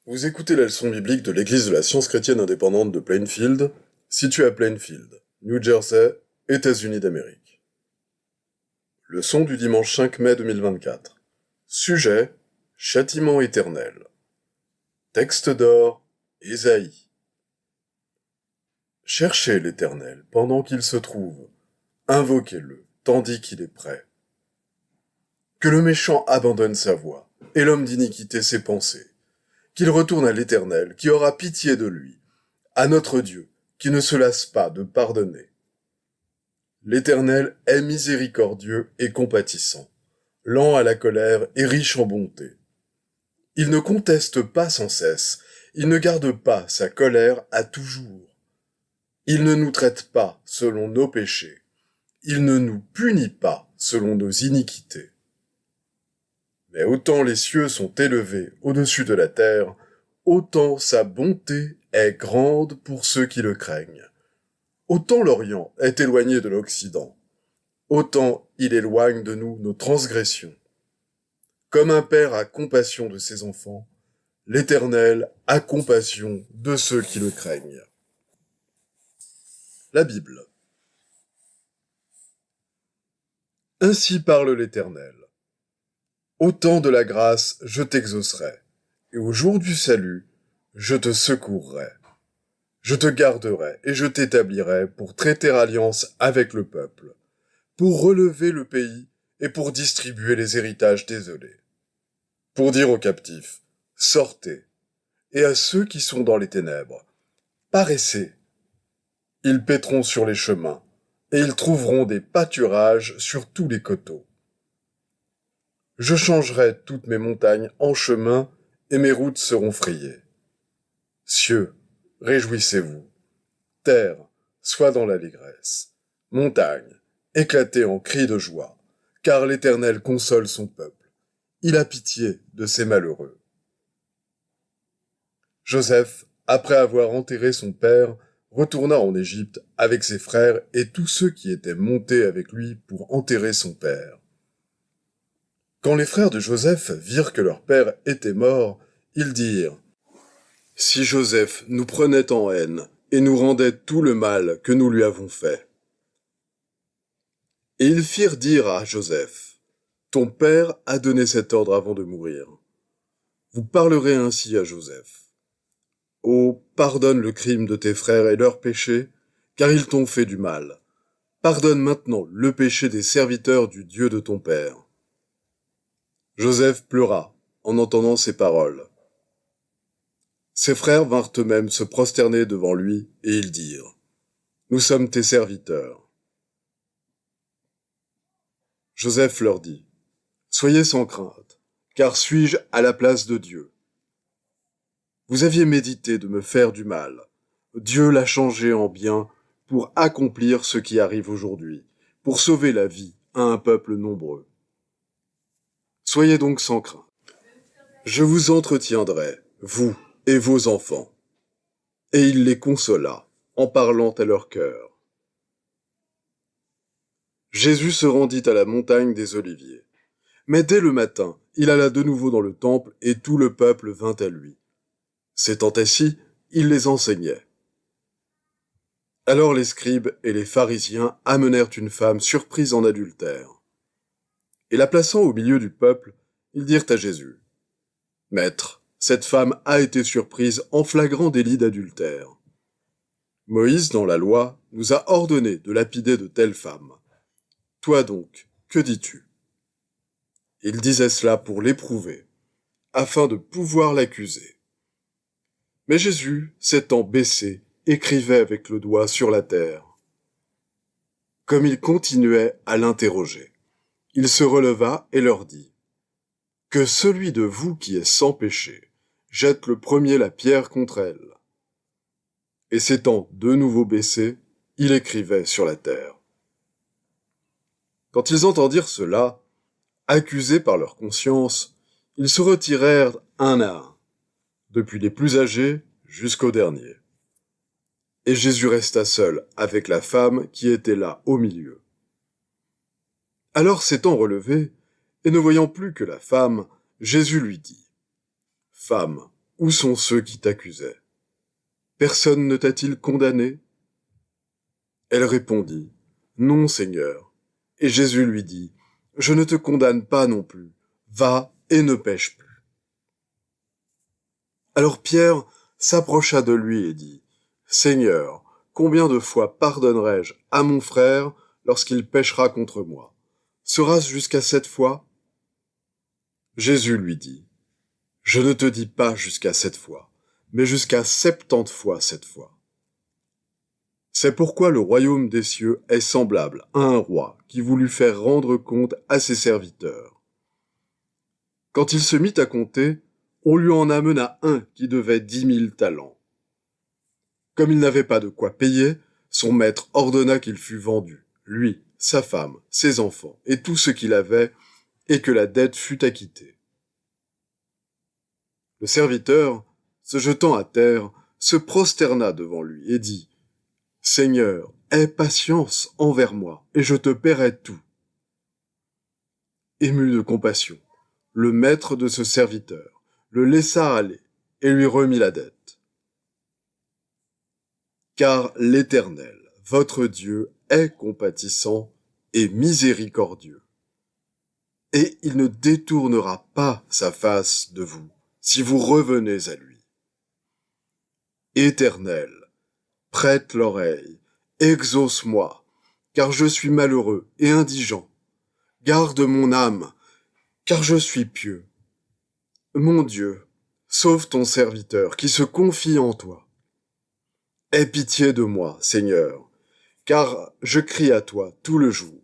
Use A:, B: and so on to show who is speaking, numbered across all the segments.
A: Vous écoutez la leçon biblique de l'Église de la Science chrétienne indépendante de Plainfield, située à Plainfield, New Jersey, États-Unis d'Amérique. Leçon du dimanche 5 mai 2024. Sujet: Châtiment éternel. Texte d'or: Ésaïe. Cherchez l'Éternel pendant qu'il se trouve, invoquez-le tandis qu'il est prêt. Que le méchant abandonne sa voie, et l'homme d'iniquité ses pensées. Qu'il retourne à l'Éternel, qui aura pitié de lui, à notre Dieu, qui ne se lasse pas de pardonner. L'Éternel est miséricordieux et compatissant, lent à la colère et riche en bonté. Il ne conteste pas sans cesse, il ne garde pas sa colère à toujours. Il ne nous traite pas selon nos péchés, il ne nous punit pas selon nos iniquités. Mais autant les cieux sont élevés au-dessus de la terre, autant sa bonté est grande pour ceux qui le craignent. Autant l'Orient est éloigné de l'Occident, autant il éloigne de nous nos transgressions. Comme un père a compassion de ses enfants, l'Éternel a compassion de ceux qui le craignent. La Bible. Ainsi parle l'Éternel. Au temps de la grâce, je t'exaucerai, et au jour du salut, je te secourrai. Je te garderai et je t'établirai pour traiter alliance avec le peuple, pour relever le pays et pour distribuer les héritages désolés. Pour dire aux captifs, sortez, et à ceux qui sont dans les ténèbres, paraissez. Ils paîtront sur les chemins, et ils trouveront des pâturages sur tous les coteaux. Je changerai toutes mes montagnes en chemins, et mes routes seront frayées. Cieux, réjouissez-vous. Terre, sois dans l'allégresse. Montagne, éclatez en cris de joie, car l'Éternel console son peuple. Il a pitié de ses malheureux. Joseph, après avoir enterré son père, retourna en Égypte avec ses frères et tous ceux qui étaient montés avec lui pour enterrer son père. Quand les frères de Joseph virent que leur père était mort, ils dirent: « Si Joseph nous prenait en haine et nous rendait tout le mal que nous lui avons fait. » Et ils firent dire à Joseph: « Ton père a donné cet ordre avant de mourir. Vous parlerez ainsi à Joseph. Oh, pardonne le crime de tes frères et leurs péchés, car ils t'ont fait du mal. Pardonne maintenant le péché des serviteurs du Dieu de ton père. » Joseph pleura en entendant ces paroles. Ses frères vinrent eux-mêmes se prosterner devant lui, et ils dirent: « Nous sommes tes serviteurs. » Joseph leur dit: « Soyez sans crainte, car suis-je à la place de Dieu? Vous aviez médité de me faire du mal. Dieu l'a changé en bien pour accomplir ce qui arrive aujourd'hui, pour sauver la vie à un peuple nombreux. Soyez donc sans crainte. Je vous entretiendrai, vous et vos enfants. » Et il les consola, en parlant à leur cœur. Jésus se rendit à la montagne des Oliviers. Mais dès le matin, il alla de nouveau dans le temple, et tout le peuple vint à lui. S'étant assis, il les enseignait. Alors les scribes et les pharisiens amenèrent une femme surprise en adultère. Et la plaçant au milieu du peuple, ils dirent à Jésus: « Maître, cette femme a été surprise en flagrant délit d'adultère. Moïse, dans la loi, nous a ordonné de lapider de telles femmes. Toi donc, que dis-tu » Il disait cela pour l'éprouver, afin de pouvoir l'accuser. Mais Jésus, s'étant baissé, écrivait avec le doigt sur la terre. Comme il continuait à l'interroger, il se releva et leur dit: « Que celui de vous qui est sans péché jette le premier la pierre contre elle. » Et s'étant de nouveau baissé, il écrivait sur la terre. Quand ils entendirent cela, accusés par leur conscience, ils se retirèrent un à un, depuis les plus âgés jusqu'aux derniers. Et Jésus resta seul avec la femme qui était là au milieu. Alors s'étant relevé, et ne voyant plus que la femme, Jésus lui dit: « Femme, Où sont ceux qui t'accusaient? Personne ne t'a-t-il condamné? Elle répondit, Non, Seigneur. Et Jésus lui dit, Je ne te condamne pas non plus. Va et ne pêche plus. Alors Pierre s'approcha de lui et dit, Seigneur, combien de fois pardonnerai-je à mon frère lorsqu'il péchera contre moi? Sera-ce jusqu'à 7 fois? Jésus lui dit, Je ne te dis pas jusqu'à 7 fois, mais jusqu'à 70 fois 7 fois. C'est pourquoi le royaume des cieux est semblable à un roi qui voulut faire rendre compte à ses serviteurs. Quand il se mit à compter, on lui en amena un qui devait 10 000 talents. Comme il n'avait pas de quoi payer, son maître ordonna qu'il fût vendu, lui, sa femme, ses enfants et tout ce qu'il avait, et que la dette fût acquittée. Le serviteur, se jetant à terre, se prosterna devant lui et dit, « Seigneur, aie patience envers moi, et je te paierai tout. » Ému de compassion, le maître de ce serviteur le laissa aller et lui remit la dette. Car l'Éternel, votre Dieu, est compatissant et miséricordieux. Et il ne détournera pas sa face de vous, si vous revenez à lui. Éternel, prête l'oreille, exauce-moi, car je suis malheureux et indigent. Garde mon âme, car je suis pieux. Mon Dieu, sauve ton serviteur qui se confie en toi. Aie pitié de moi, Seigneur, car je crie à toi tout le jour.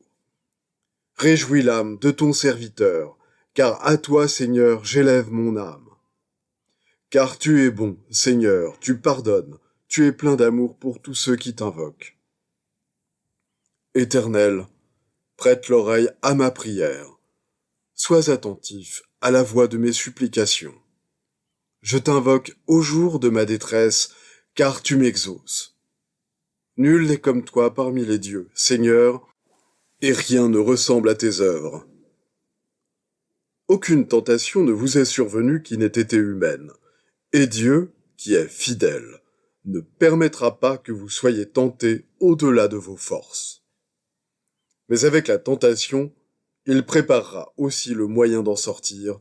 A: Réjouis l'âme de ton serviteur, car à toi, Seigneur, j'élève mon âme. Car tu es bon, Seigneur, tu pardonnes, tu es plein d'amour pour tous ceux qui t'invoquent. Éternel, prête l'oreille à ma prière. Sois attentif à la voix de mes supplications. Je t'invoque au jour de ma détresse, car tu m'exauces. Nul n'est comme toi parmi les dieux, Seigneur, et rien ne ressemble à tes œuvres. Aucune tentation ne vous est survenue qui n'ait été humaine, et Dieu, qui est fidèle, ne permettra pas que vous soyez tentés au-delà de vos forces. Mais avec la tentation, il préparera aussi le moyen d'en sortir,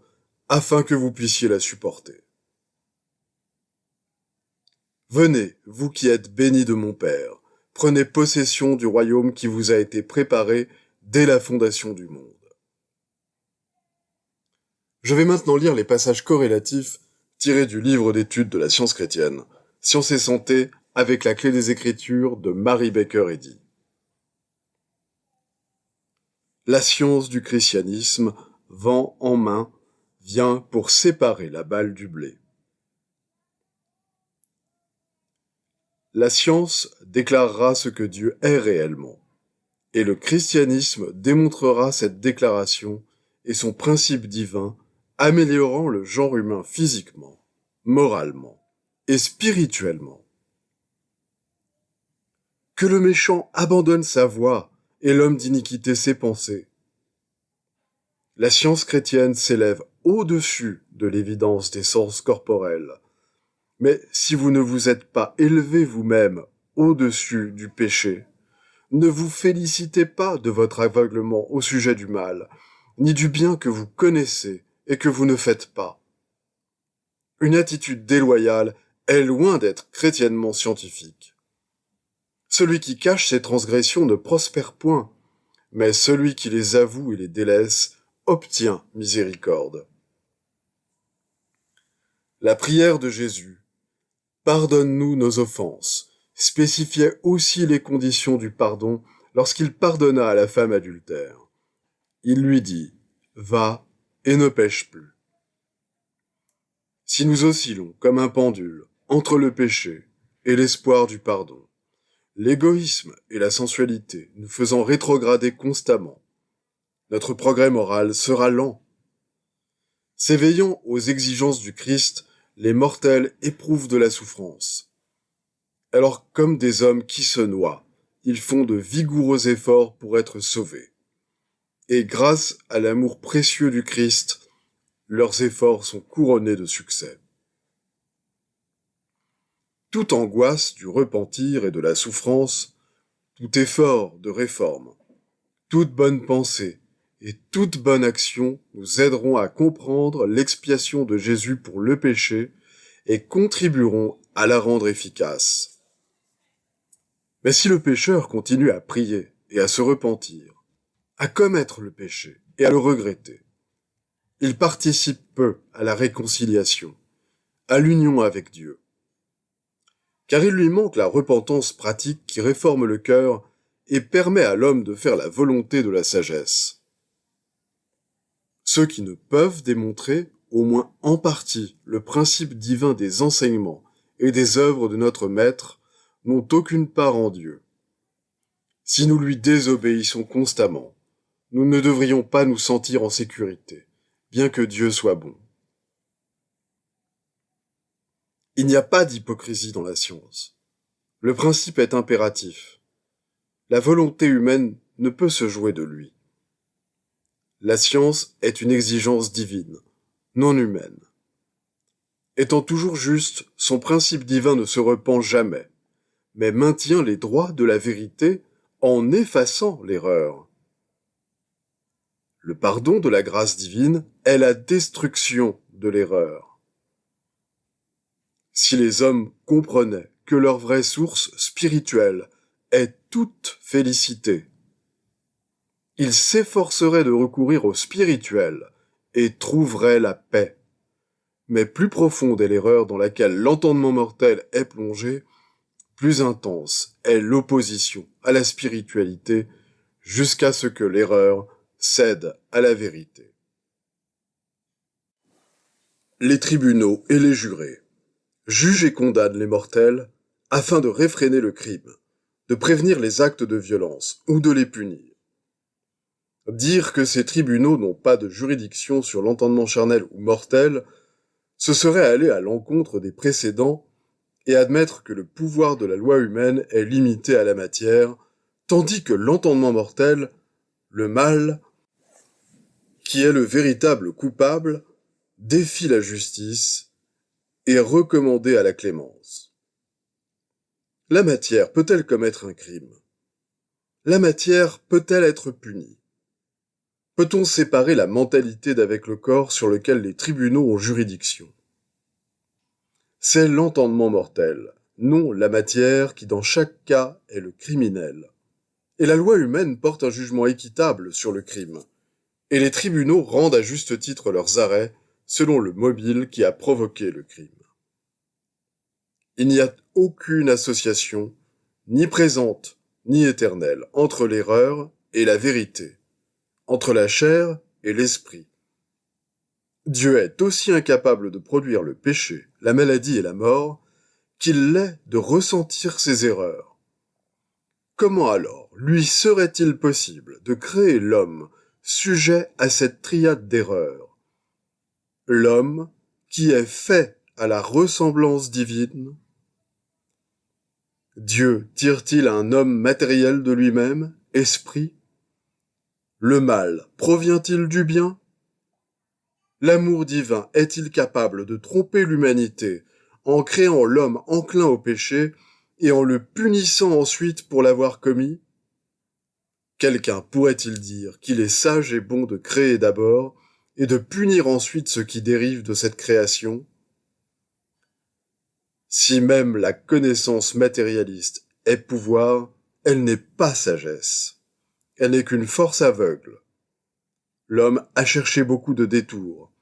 A: afin que vous puissiez la supporter. Venez, vous qui êtes bénis de mon Père, prenez possession du royaume qui vous a été préparé dès la fondation du monde. Je vais maintenant lire les passages corrélatifs tirés du livre d'études de la science chrétienne, Science et santé, avec la clé des Écritures de Mary Baker Eddy. La science du christianisme, vent en main, vient pour séparer la balle du blé. La science déclarera ce que Dieu est réellement, et le christianisme démontrera cette déclaration et son principe divin, améliorant le genre humain physiquement, moralement et spirituellement. Que le méchant abandonne sa voie et l'homme d'iniquité ses pensées. La science chrétienne s'élève au-dessus de l'évidence des sens corporels. Mais si vous ne vous êtes pas élevé vous-même au-dessus du péché, ne vous félicitez pas de votre aveuglement au sujet du mal, ni du bien que vous connaissez et que vous ne faites pas. Une attitude déloyale est loin d'être chrétiennement scientifique. Celui qui cache ses transgressions ne prospère point, mais celui qui les avoue et les délaisse obtient miséricorde. La prière de Jésus, « Pardonne-nous nos offenses », spécifiait aussi les conditions du pardon lorsqu'il pardonna à la femme adultère. Il lui dit « Va et ne pêche plus ». Si nous oscillons comme un pendule entre le péché et l'espoir du pardon, l'égoïsme et la sensualité nous faisant rétrograder constamment, notre progrès moral sera lent. S'éveillant aux exigences du Christ, les mortels éprouvent de la souffrance. Alors, comme des hommes qui se noient, ils font de vigoureux efforts pour être sauvés. Et grâce à l'amour précieux du Christ, leurs efforts sont couronnés de succès. toute angoisse du repentir et de la souffrance, tout effort de réforme, toute bonne pensée et toute bonne action nous aideront à comprendre l'expiation de Jésus pour le péché et contribueront à la rendre efficace. Mais si le pécheur continue à prier et à se repentir, à commettre le péché et à le regretter, il participe peu à la réconciliation, à l'union avec Dieu. Car il lui manque la repentance pratique qui réforme le cœur et permet à l'homme de faire la volonté de la sagesse. Ceux qui ne peuvent démontrer, au moins en partie, le principe divin des enseignements et des œuvres de notre Maître n'ont aucune part en Dieu. Si nous lui désobéissons constamment, nous ne devrions pas nous sentir en sécurité, bien que Dieu soit bon. Il n'y a pas d'hypocrisie dans la science. Le principe est impératif. La volonté humaine ne peut se jouer de lui. La science est une exigence divine, non humaine. Étant toujours juste, son principe divin ne se repent jamais, mais maintient les droits de la vérité en effaçant l'erreur. Le pardon de la grâce divine est la destruction de l'erreur. Si les hommes comprenaient que leur vraie source spirituelle est toute félicité, ils s'efforceraient de recourir au spirituel et trouveraient la paix. Mais plus profonde est l'erreur dans laquelle l'entendement mortel est plongé, plus intense est l'opposition à la spiritualité jusqu'à ce que l'erreur cède à la vérité. Les tribunaux et les jurés jugent et condamnent les mortels afin de réfréner le crime, de prévenir les actes de violence ou de les punir. Dire que ces tribunaux n'ont pas de juridiction sur l'entendement charnel ou mortel, ce serait aller à l'encontre des précédents et admettre que le pouvoir de la loi humaine est limité à la matière, tandis que l'entendement mortel, le mal, qui est le véritable coupable, défie la justice et est recommandé à la clémence. La matière peut-elle commettre un crime? La matière peut-elle être punie? Peut-on séparer la mentalité d'avec le corps sur lequel les tribunaux ont juridiction? C'est l'entendement mortel, non la matière qui dans chaque cas est le criminel. Et la loi humaine porte un jugement équitable sur le crime. Et les tribunaux rendent à juste titre leurs arrêts selon le mobile qui a provoqué le crime. Il n'y a aucune association, ni présente, ni éternelle, entre l'erreur et la vérité, entre la chair et l'esprit. Dieu est aussi incapable de produire le péché, la maladie et la mort, qu'il l'est de ressentir ses erreurs. Comment alors lui serait-il possible de créer l'homme sujet à cette triade d'erreurs? L'homme qui est fait à la ressemblance divine? Dieu tire-t-il un homme matériel de lui-même, esprit? Le mal provient-il du bien? L'amour divin est-il capable de tromper l'humanité en créant l'homme enclin au péché et en le punissant ensuite pour l'avoir commis? Quelqu'un pourrait-il dire qu'il est sage et bon de créer d'abord et de punir ensuite ce qui dérive de cette création? Si même la connaissance matérialiste est pouvoir, elle n'est pas sagesse. Elle n'est qu'une force aveugle. L'homme a cherché beaucoup de détours,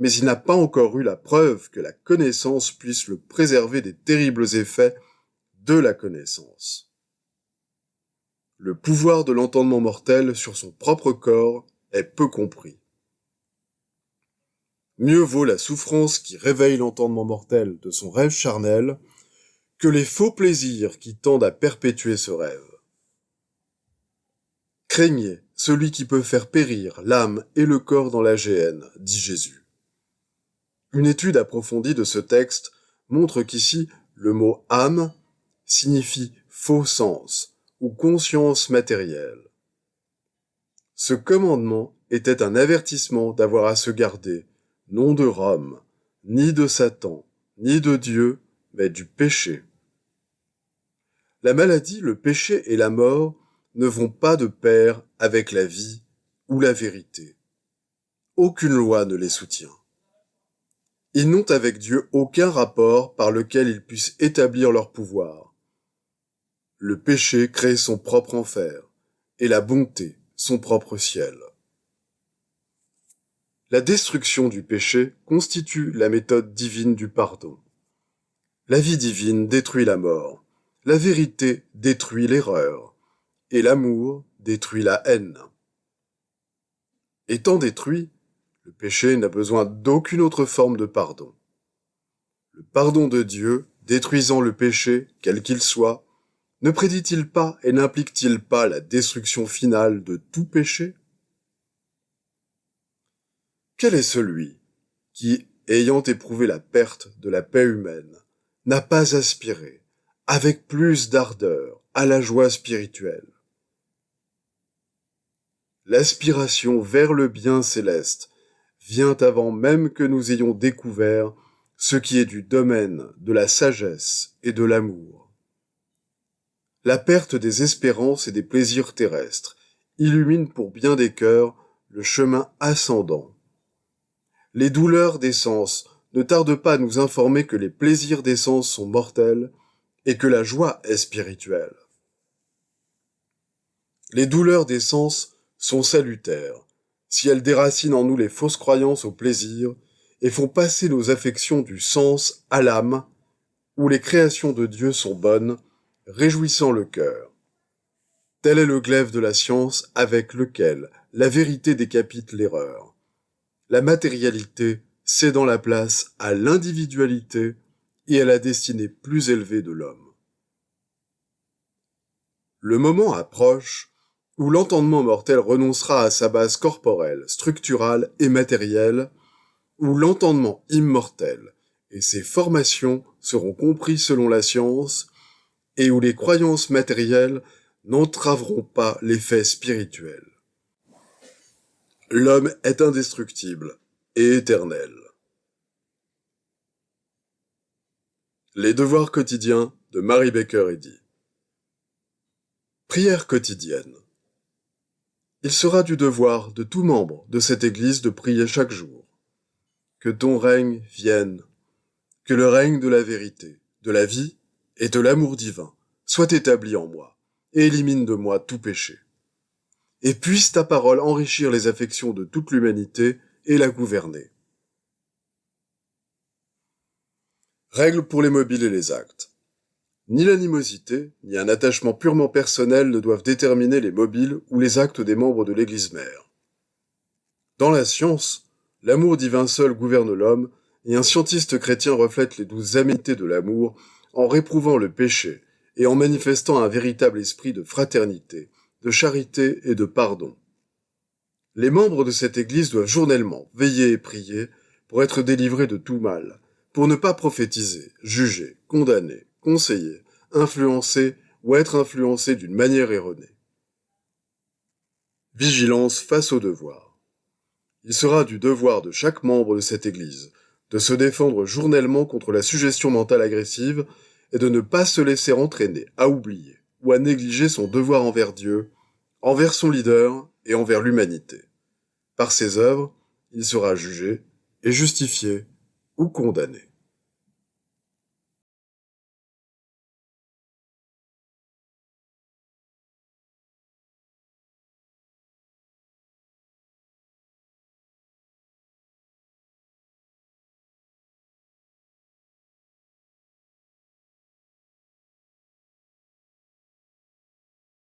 A: mais il n'a pas encore eu la preuve que la connaissance puisse le préserver des terribles effets de la connaissance. Le pouvoir de l'entendement mortel sur son propre corps est peu compris. Mieux vaut la souffrance qui réveille l'entendement mortel de son rêve charnel que les faux plaisirs qui tendent à perpétuer ce rêve. Craignez celui qui peut faire périr l'âme et le corps dans la géhenne, dit Jésus. Une étude approfondie de ce texte montre qu'ici, le mot âme signifie faux sens ou conscience matérielle. Ce commandement était un avertissement d'avoir à se garder, non de Rome, ni de Satan, ni de Dieu, mais du péché. La maladie, le péché et la mort ne vont pas de pair avec la vie ou la vérité. Aucune loi ne les soutient. Ils n'ont avec Dieu aucun rapport par lequel ils puissent établir leur pouvoir. Le péché crée son propre enfer, et la bonté son propre ciel. La destruction du péché constitue la méthode divine du pardon. La vie divine détruit la mort, la vérité détruit l'erreur, et l'amour détruit la haine. Étant détruit, le péché n'a besoin d'aucune autre forme de pardon. Le pardon de Dieu, détruisant le péché, quel qu'il soit, ne prédit-il pas et n'implique-t-il pas la destruction finale de tout péché? Quel est celui qui, ayant éprouvé la perte de la paix humaine, n'a pas aspiré, avec plus d'ardeur, à la joie spirituelle? L'aspiration vers le bien céleste vient avant même que nous ayons découvert ce qui est du domaine de la sagesse et de l'amour. La perte des espérances et des plaisirs terrestres illumine pour bien des cœurs le chemin ascendant. Les douleurs des sens ne tardent pas à nous informer que les plaisirs des sens sont mortels et que la joie est spirituelle. Les douleurs des sens sont salutaires, si elles déracinent en nous les fausses croyances au plaisir et font passer nos affections du sens à l'âme, où les créations de Dieu sont bonnes, réjouissant le cœur. Tel est le glaive de la science avec lequel la vérité décapite l'erreur. La matérialité cédant la place à l'individualité et à la destinée plus élevée de l'homme. Le moment approche où l'entendement mortel renoncera à sa base corporelle, structurale et matérielle, où l'entendement immortel et ses formations seront compris selon la science, et où les croyances matérielles n'entraveront pas l'effet spirituel. L'homme est indestructible et éternel. Les devoirs quotidiens de Mary Baker Eddy. Prière quotidienne. Il sera du devoir de tout membre de cette Église de prier chaque jour. Que ton règne vienne, que le règne de la vérité, de la vie et de l'amour divin soit établi en moi et élimine de moi tout péché. Et puisse ta parole enrichir les affections de toute l'humanité et la gouverner. Règles pour les mobiles et les actes. Ni l'animosité, ni un attachement purement personnel ne doivent déterminer les mobiles ou les actes des membres de l'Église mère. Dans la science, l'amour divin seul gouverne l'homme, et un scientiste chrétien reflète les douces aménités de l'amour en réprouvant le péché et en manifestant un véritable esprit de fraternité, de charité et de pardon. Les membres de cette Église doivent journellement veiller et prier pour être délivrés de tout mal, pour ne pas prophétiser, juger, condamner, conseiller, influencer ou être influencés d'une manière erronée. Vigilance face au devoir. Il sera du devoir de chaque membre de cette Église de se défendre journellement contre la suggestion mentale agressive et de ne pas se laisser entraîner à oublier ou à négliger son devoir envers Dieu, envers son leader et envers l'humanité. Par ses œuvres, il sera jugé et justifié ou condamné.